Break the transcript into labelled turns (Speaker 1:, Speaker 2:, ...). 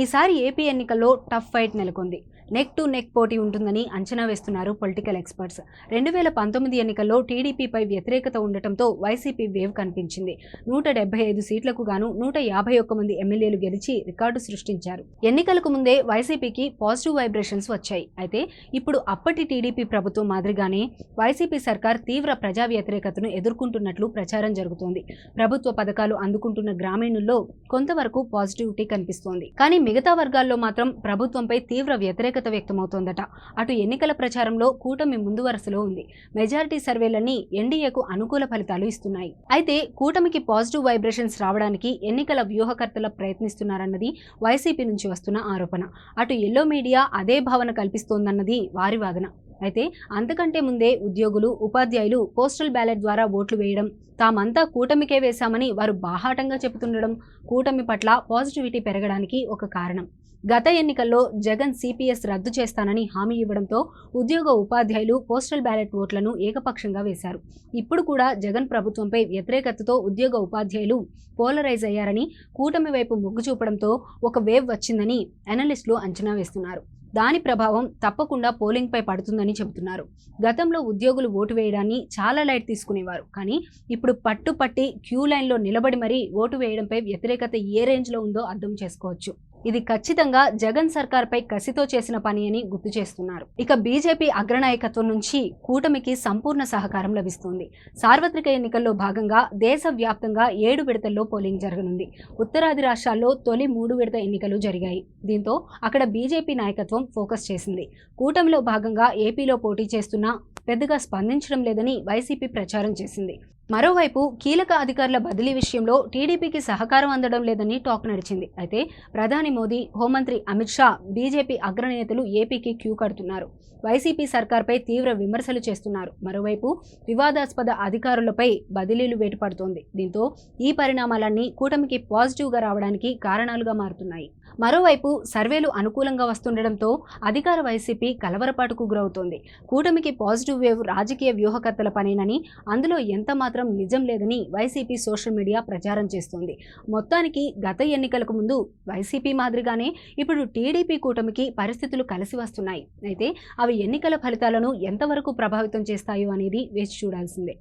Speaker 1: ఈసారి ఏపీ ఎన్నికల్లో tough fight నెలకొంది. నెక్ టు నెక్ పోటీ ఉంటుందని అంచనా వేస్తున్నారు పొలిటికల్ ఎక్స్పర్ట్స్. 2019 ఎన్నికల్లో టీడీపీపై వ్యతిరేకత ఉండటంతో వైసీపీ వేవ్ కనిపించింది. 175 సీట్లకు గాను 151 మంది ఎమ్మెల్యేలు గెలిచి రికార్డు సృష్టించారు. ఎన్నికలకు ముందే వైసీపీకి పాజిటివ్ వైబ్రేషన్స్ వచ్చాయి. అయితే ఇప్పుడు అప్పటి టీడీపీ ప్రభుత్వం మాదిరిగానే వైసీపీ సర్కార్ తీవ్ర ప్రజా వ్యతిరేకతను ఎదుర్కొంటున్నట్లు ప్రచారం జరుగుతోంది. ప్రభుత్వ పథకాలు అందుకుంటున్న గ్రామీణుల్లో కొంతవరకు పాజిటివిటీ కనిపిస్తోంది. కానీ మిగతా వర్గాల్లో మాత్రం ప్రభుత్వంపై తీవ్ర వ్యతిరేకత వ్యక్తమవుతోందట. అటు ఎన్నికల ప్రచారంలో కూటమి ముందు వరుసలో ఉంది. మెజారిటీ సర్వేలన్నీ ఎన్డీఏకు అనుకూల ఫలితాలు ఇస్తున్నాయి. అయితే కూటమికి పాజిటివ్ వైబ్రేషన్స్ రావడానికి ఎన్నికల వ్యూహకర్తలు ప్రయత్నిస్తున్నారన్నది వైసీపీ నుంచి వస్తున్న ఆరోపణ. అటు ఎల్లో మీడియా అదే భావన కల్పిస్తోందన్నది వారి వాదన. అయితే అంతకంటే ముందే ఉద్యోగులు, ఉపాధ్యాయులు పోస్టల్ బ్యాలెట్ ద్వారా ఓట్లు వేయడం, తామంతా కూటమికే వేశామని వారు బాహాటంగా చెబుతుండడం కూటమి పట్ల పాజిటివిటీ పెరగడానికి ఒక కారణం. గత ఎన్నికల్లో జగన్ సిపిఎస్ రద్దు చేస్తానని హామీ ఇవ్వడంతో ఉద్యోగ, ఉపాధ్యాయులు పోస్టల్ బ్యాలెట్ ఓట్లను ఏకపక్షంగా వేశారు. ఇప్పుడు కూడా జగన్ ప్రభుత్వంపై వ్యతిరేకతతో ఉద్యోగ, ఉపాధ్యాయులు పోలరైజ్ అయ్యారని, కూటమి వైపు మొగ్గు చూపడంతో ఒక వేవ్ వచ్చిందని అనలిస్టులు అంచనా వేస్తున్నారు. దాని ప్రభావం తప్పకుండా పోలింగ్పై పడుతుందని చెబుతున్నారు. గతంలో ఉద్యోగులు ఓటు వేయడాన్ని చాలా లైట్ తీసుకునేవారు. కానీ ఇప్పుడు పట్టుపట్టి క్యూ లైన్లో నిలబడి మరీ ఓటు వేయడంపై వ్యతిరేకత ఏ రేంజ్లో ఉందో అర్థం చేసుకోవచ్చు. ఇది ఖచ్చితంగా జగన్ సర్కార్పై కసితో చేసిన పని అని గుర్తు చేస్తున్నారు. ఇక బీజేపీ అగ్రనాయకత్వం నుంచి కూటమికి సంపూర్ణ సహకారం లభిస్తుంది. సార్వత్రిక ఎన్నికల్లో భాగంగా దేశవ్యాప్తంగా 7 విడతల్లో పోలింగ్ జరగనుంది. ఉత్తరాది రాష్ట్రాల్లో తొలి 3 విడత ఎన్నికలు జరిగాయి. దీంతో అక్కడ బీజేపీ నాయకత్వం ఫోకస్ చేసింది. కూటమిలో భాగంగా ఏపీలో పోటీ చేస్తున్నా పెద్దగా స్పందించడం లేదని వైసీపీ ప్రచారం చేసింది. మరోవైపు కీలక అధికారుల బదిలీ విషయంలో టీడీపీకి సహకారం అందడం లేదని టాక్ నడిచింది. అయితే ప్రధాని మోదీ, హోంమంత్రి అమిత్ షా, బీజేపీ అగ్రనేతలు ఏపీకి క్యూ కడుతున్నారు. వైసీపీ సర్కార్పై తీవ్ర విమర్శలు చేస్తున్నారు. మరోవైపు వివాదాస్పద అధికారులపై బదిలీలు వేటుపడుతోంది. దీంతో ఈ పరిణామాలన్నీ కూటమికి పాజిటివ్గా రావడానికి కారణాలుగా మారుతున్నాయి. మరోవైపు సర్వేలు అనుకూలంగా వస్తుండటంతో అధికార వైసీపీ కలవరపాటుకు గురవుతోంది. కూటమికి పాజిటివ్ వేవ్ రాజకీయ వ్యూహకర్తల పనేనని, అందులో ఎంత మాత్రం నిజం లేదని వైసీపీ సోషల్ మీడియా ప్రచారం చేస్తోంది. మొత్తానికి గత ఎన్నికలకు ముందు వైసీపీ మాదిరిగానే ఇప్పుడు టీడీపీ కూటమికి పరిస్థితులు కలిసి వస్తున్నాయి. అయితే అవి ఎన్నికల ఫలితాలను ఎంతవరకు ప్రభావితం చేస్తాయో అనేది వేచి చూడాల్సిందే.